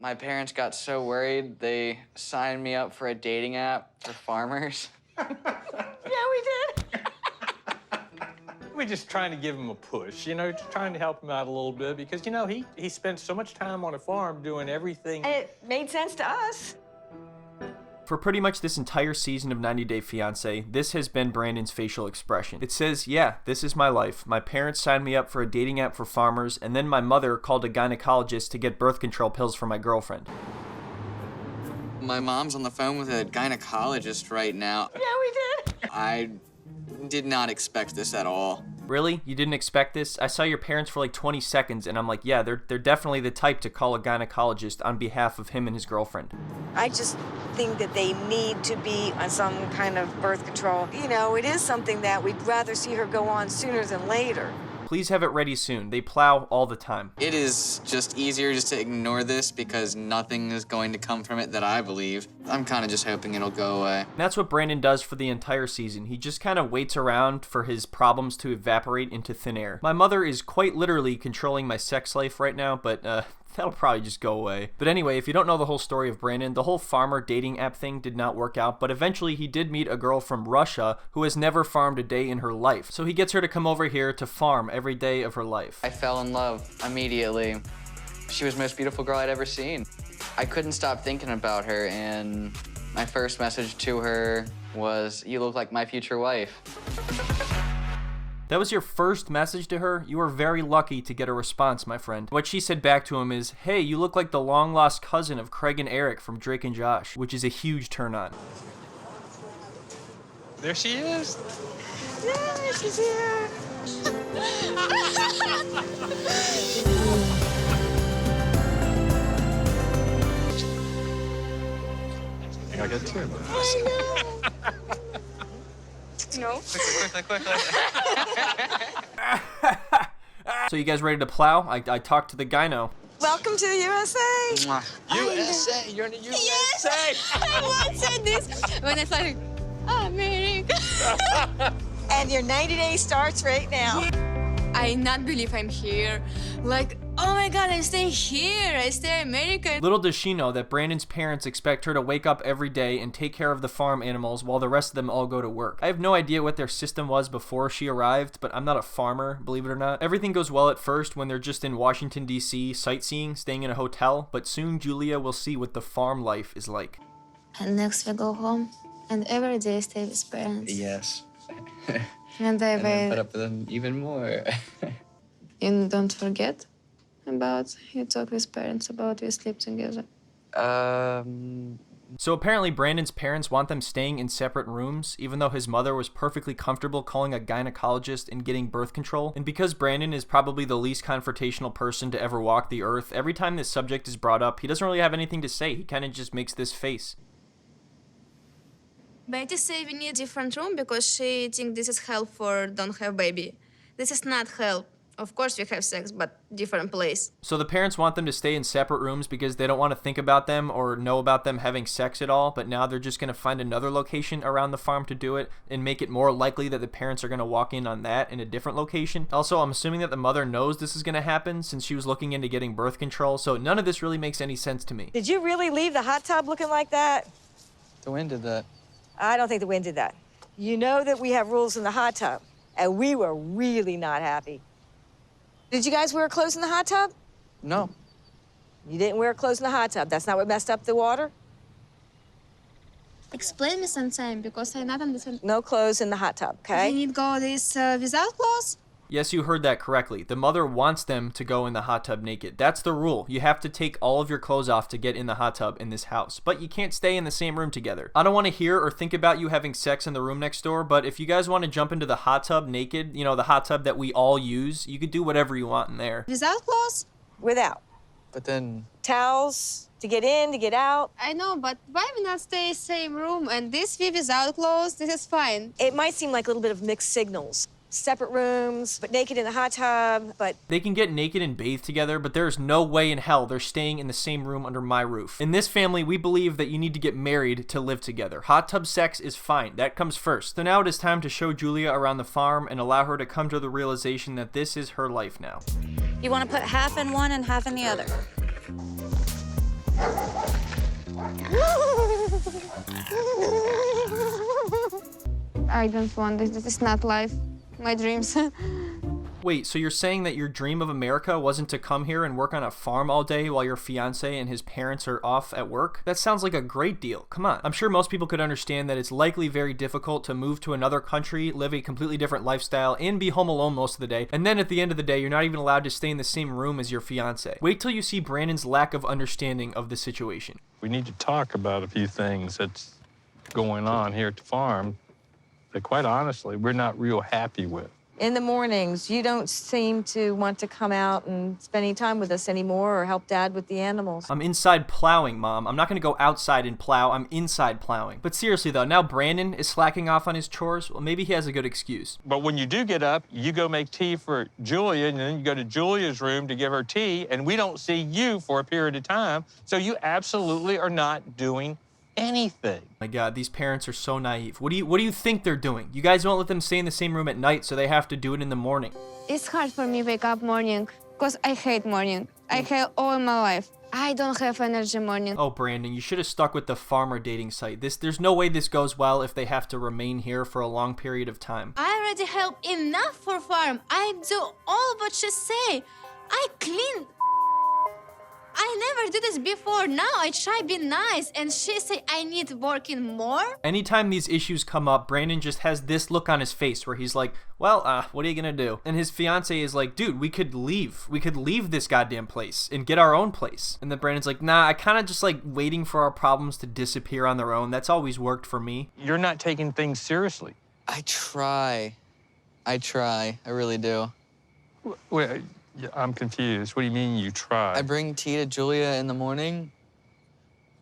My parents got so worried, they signed me up for a dating app for farmers. Yeah, we did. We're just trying to give him a push, you know, just trying to help him out a little bit because, you know, he spends so much time on a farm doing everything. And it made sense to us. For pretty much this entire season of 90 Day Fiancé, this has been Brandon's facial expression. It says, yeah, this is my life. My parents signed me up for a dating app for farmers, and then my mother called a gynecologist to get birth control pills for my girlfriend. My mom's on the phone with a gynecologist right now. Yeah, we did. I did not expect this at all. Really? You didn't expect this? I saw your parents for like 20 seconds, and I'm like, yeah, they're definitely the type to call a gynecologist on behalf of him and his girlfriend. I just think that they need to be on some kind of birth control. You know, it is something that we'd rather see her go on sooner than later. Please have it ready soon. They plow all the time. It is just easier just to ignore this because nothing is going to come from it that I believe. I'm kind of just hoping it'll go away. And that's what Brandon does for the entire season. He just kind of waits around for his problems to evaporate into thin air. My mother is quite literally controlling my sex life right now, but that'll probably just go away. But anyway, if you don't know the whole story of Brandon, the whole farmer dating app thing did not work out, but eventually he did meet a girl from Russia who has never farmed a day in her life. So he gets her to come over here to farm every day of her life. I fell in love immediately. She was the most beautiful girl I'd ever seen. I couldn't stop thinking about her, and my first message to her was, "You look like my future wife." That was your first message to her? You were very lucky to get a response, my friend. What she said back to him is, hey, you look like the long-lost cousin of Craig and Eric from Drake and Josh, which is a huge turn-on. There she is. Yeah, she's here. I got two. I know. No. Quickly. So you guys ready to plow? I talked to the gyno. Welcome to the USA. USA, you're in the USA. Yes, I once said this when I started, America. And your 90 days starts right now. I not believe I'm here. Like, oh my God, I'm staying here. I stay in America. Little does she know that Brandon's parents expect her to wake up every day and take care of the farm animals while the rest of them all go to work. I have no idea what their system was before she arrived, but I'm not a farmer, believe it or not. Everything goes well at first when they're just in Washington, D.C. sightseeing, staying in a hotel, but soon Julia will see what the farm life is like. And next we go home, and every day stay with parents. Yes. And I And then put wait. up with them even more. You don't forget about you talk with parents about we sleep together. So apparently Brandon's parents want them staying in separate rooms, even though his mother was perfectly comfortable calling a gynecologist and getting birth control. And because Brandon is probably the least confrontational person to ever walk the earth, every time this subject is brought up, he doesn't really have anything to say. He kind of just makes this face. Betty say we need a different room because she think this is help for don't have baby. This is not help. Of course we have sex, but different place. So the parents want them to stay in separate rooms because they don't want to think about them or know about them having sex at all, but now they're just going to find another location around the farm to do it and make it more likely that the parents are going to walk in on that in a different location. Also, I'm assuming that the mother knows this is going to happen since she was looking into getting birth control, so none of this really makes any sense to me. Did you really leave the hot tub looking like that? The wind did that. I don't think the wind did that. You know that we have rules in the hot tub, and we were really not happy. Did you guys wear clothes in the hot tub? No. You didn't wear clothes in the hot tub. That's not what messed up the water? Explain me sometime because I not understand. No clothes in the hot tub, okay? We need go this without clothes? Yes, you heard that correctly. The mother wants them to go in the hot tub naked. That's the rule. You have to take all of your clothes off to get in the hot tub in this house, but you can't stay in the same room together. I don't want to hear or think about you having sex in the room next door, but if you guys want to jump into the hot tub naked, you know, the hot tub that we all use, you could do whatever you want in there. Without clothes? Without. But then Towels to get in, to get out. I know, but why we not stay same room and this we without clothes? This is fine. It might seem like a little bit of mixed signals. Separate rooms, but naked in the hot tub, but They can get naked and bathe together, but there's no way in hell they're staying in the same room under my roof. In this family, we believe that you need to get married to live together. Hot tub sex is fine. That comes first. So now it is time to show Julia around the farm and allow her to come to the realization that this is her life now. You want to put half in one and half in the other. I don't want this. This is not life. My dreams. Wait, so you're saying that your dream of America wasn't to come here and work on a farm all day while your fiancé and his parents are off at work? That sounds like a great deal. Come on. I'm sure most people could understand that it's likely very difficult to move to another country, live a completely different lifestyle, and be home alone most of the day. And then at the end of the day, you're not even allowed to stay in the same room as your fiancé. Wait till you see Brandon's lack of understanding of the situation. We need to talk about a few things that's going on here at the farm that, quite honestly, we're not real happy with. In the mornings, you don't seem to want to come out and spend any time with us anymore or help Dad with the animals. I'm inside plowing, Mom. I'm not going to go outside and plow. I'm inside plowing. But seriously, though, now Brandon is slacking off on his chores. Well, maybe he has a good excuse. But when you do get up, you go make tea for Julia, and then you go to Julia's room to give her tea, and we don't see you for a period of time, so you absolutely are not doing anything. My God, these parents are so naive. What do you think they're doing? You guys won't let them stay in the same room at night, so they have to do it in the morning. It's hard for me wake up morning because I hate morning. I hate all my life. I don't have energy morning. Oh, Brandon, you should have stuck with the farmer dating site. There's no way this goes well if they have to remain here for a long period of time. I already help enough for farm. I do all what she say. I clean. I never did this before. Now I try be nice, and she say I need working more. Anytime these issues come up, Brandon just has this look on his face where he's like, well, what are you gonna do? And his fiance is like, dude, we could leave. We could leave this goddamn place and get our own place. And then Brandon's like, nah, I kind of just like waiting for our problems to disappear on their own. That's always worked for me. You're not taking things seriously. I try. I really do. Well, I'm confused. What do you mean you try? I bring tea to Julia in the morning,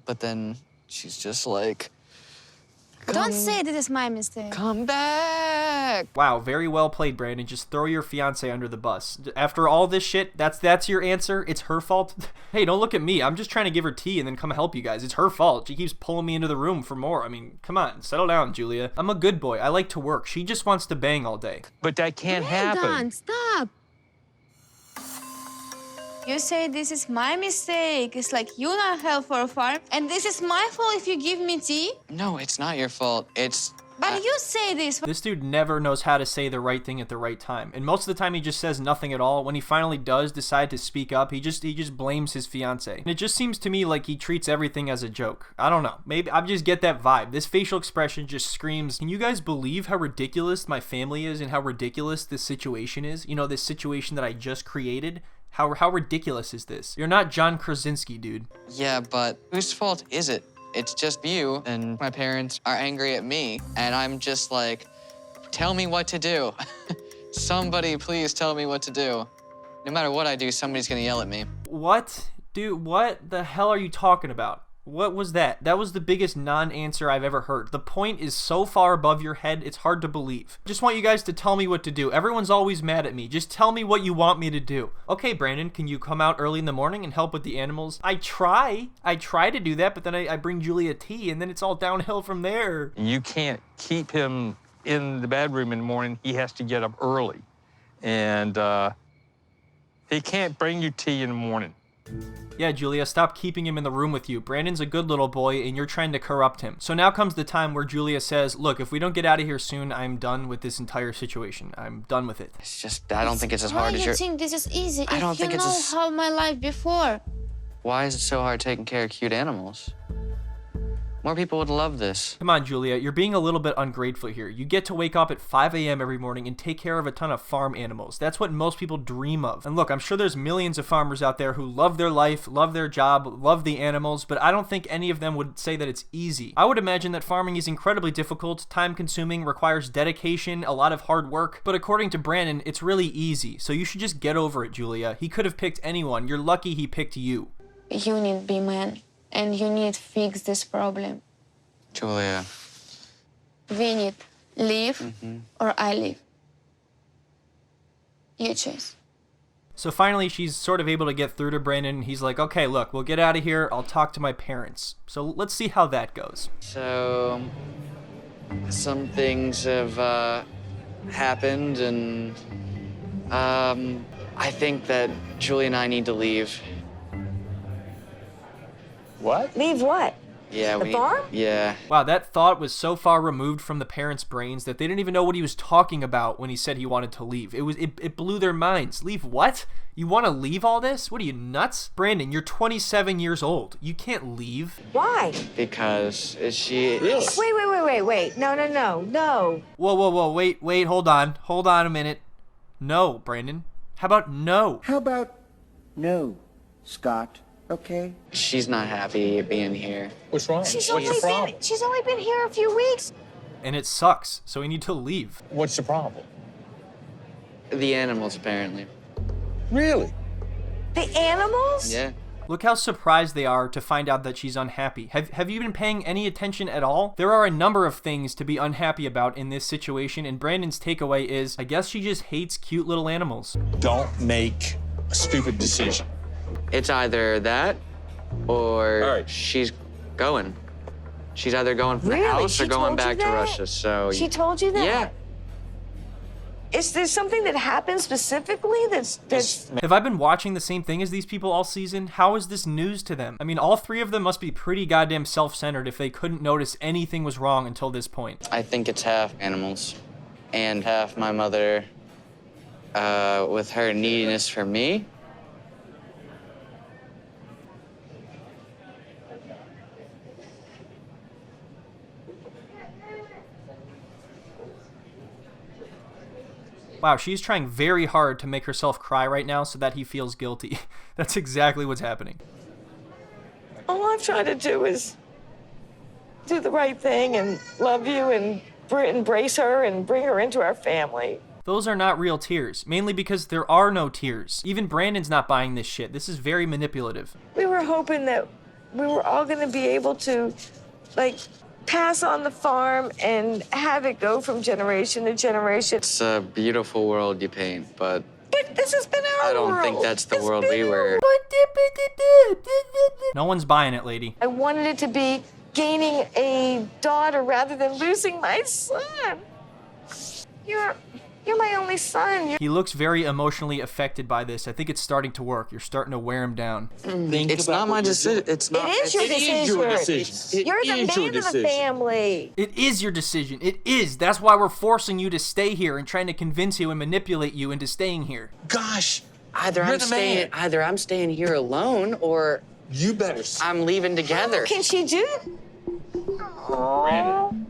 but then she's just like, Don't say this is my mistake. come back. Wow, very well played, Brandon. Just throw your fiance under the bus. After all this shit, that's your answer? It's her fault? Hey, don't look at me. I'm just trying to give her tea and then come help you guys. It's her fault. She keeps pulling me into the room for more. I mean, come on, settle down, Julia. I'm a good boy. I like to work. She just wants to bang all day. But that can't happen. Brandon, stop. You say this is my mistake. It's like you not help for a farm, and this is my fault if you give me tea. No, it's not your fault. It's... But you say this. This dude never knows how to say the right thing at the right time. And most of the time he just says nothing at all. When he finally does decide to speak up, he just blames his fiance. And it just seems to me like he treats everything as a joke. I don't know. Maybe I just get that vibe. This facial expression just screams, can you guys believe how ridiculous my family is and how ridiculous this situation is? You know, this situation that I just created? How ridiculous is this? You're not John Krasinski, dude. Yeah, but whose fault is it? It's just you, and my parents are angry at me, and I'm just like, tell me what to do. Somebody please tell me what to do. No matter what I do, somebody's gonna yell at me. What? Dude, what the hell are you talking about? What was that? That was the biggest non-answer I've ever heard. The point is so far above your head, it's hard to believe. Just want you guys to tell me what to do. Everyone's always mad at me. Just tell me what you want me to do. Okay, Brandon, can you come out early in the morning and help with the animals? I try to do that, but then I bring Julia tea, and then it's all downhill from there. You can't keep him in the bedroom in the morning. He has to get up early. And he can't bring you tea in the morning. Yeah, Julia, stop keeping him in the room with you. Brandon's a good little boy, and you're trying to corrupt him. So now comes the time where Julia says, look, if we don't get out of here soon, I'm done with this entire situation. I'm done with it. It's just, I don't think it's as hard as Why you're... you think this is easy? I don't if think you it's know as- how my life before. Why is it so hard taking care of cute animals? More people would love this. Come on, Julia, you're being a little bit ungrateful here. You get to wake up at 5 a.m. every morning and take care of a ton of farm animals. That's what most people dream of. And look, I'm sure there's millions of farmers out there who love their life, love their job, love the animals, but I don't think any of them would say that it's easy. I would imagine that farming is incredibly difficult, time-consuming, requires dedication, a lot of hard work, but according to Brandon, it's really easy. So you should just get over it, Julia. He could have picked anyone. You're lucky he picked you. You need be man, and you need fix this problem. Julia. We need leave or I leave. You choose. So finally, she's sort of able to get through to Brandon. He's like, okay, look, we'll get out of here. I'll talk to my parents. So let's see how that goes. So, some things have happened, and I think that Julie and I need to leave. What? Leave what? Yeah, The farm? Yeah. Wow, that thought was so far removed from the parents' brains that they didn't even know what he was talking about when he said he wanted to leave. It blew their minds. Leave what? You want to leave all this? What are you, nuts? Brandon, you're 27 years old. You can't leave. Why? Because she... Wait. No. Whoa, wait, hold on a minute. No, Brandon. How about no? How about no, Scott? Okay. She's not happy being here. What's wrong? She's What's the problem? only been here a few weeks. And it sucks, so we need to leave. What's the problem? The animals, apparently. Really? The animals? Yeah. Look how surprised they are to find out that she's unhappy. Have you been paying any attention at all? There are a number of things to be unhappy about in this situation, and Brandon's takeaway is, I guess she just hates cute little animals. Don't make a stupid decision. It's either that or All right. she's going. She's either going from the Really? house She or going told you back to that? Russia. So She told you that? Yeah. Is there something that happened specifically that's Have I been watching the same thing as these people all season? How is this news to them? I mean, all three of them must be pretty goddamn self-centered if they couldn't notice anything was wrong until this point. I think it's half animals and half my mother with her neediness for me. Wow, she's trying very hard to make herself cry right now so that he feels guilty. That's exactly what's happening. all I'm trying to do is do the right thing and love you and embrace her and bring her into our family. Those are not real tears, mainly because there are no tears. Even Brandon's not buying this shit. This is very manipulative. We were hoping that we were all going to be able to, like, pass on the farm and have it go from generation to generation. It's a beautiful world you paint, but But this has been our I don't world. think that's the It's world been we our were. No one's buying it, lady. I wanted it to be gaining a daughter rather than losing my son. You're my only son. He looks very emotionally affected by this. I think it's starting to work. You're starting to wear him down. It's not my decision. It's not. It is your decision. You're the man of the family. It is your decision. It is. That's why we're forcing you to stay here and trying to convince you and manipulate you into staying here. Gosh, Either you're I'm the staying. man. Either I'm staying here alone, or You better. I'm leaving together. Can she do? Aww.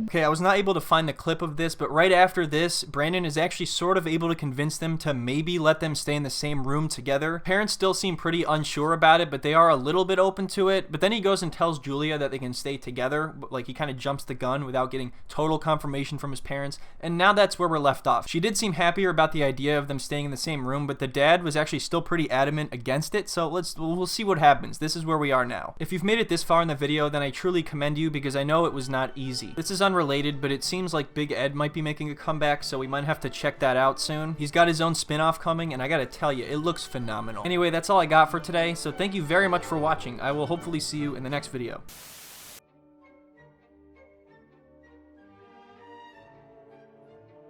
Okay, I was not able to find the clip of this, but right after this, Brandon is actually sort of able to convince them to maybe let them stay in the same room together. Parents still seem pretty unsure about it, but they are a little bit open to it. But then he goes and tells Julia that they can stay together. Like, he kind of jumps the gun without getting total confirmation from his parents. And now that's where we're left off. She did seem happier about the idea of them staying in the same room, but the dad was actually still pretty adamant against it. So we'll see what happens. This is where we are now. If you've made it this far in the video, then I truly commend you because I know it was not easy. This is unrelated, but it seems like Big Ed might be making a comeback, so we might have to check that out soon. He's got his own spin-off coming, and I gotta tell you, it looks phenomenal. Anyway, that's all I got for today, so thank you very much for watching. I will hopefully see you in the next video.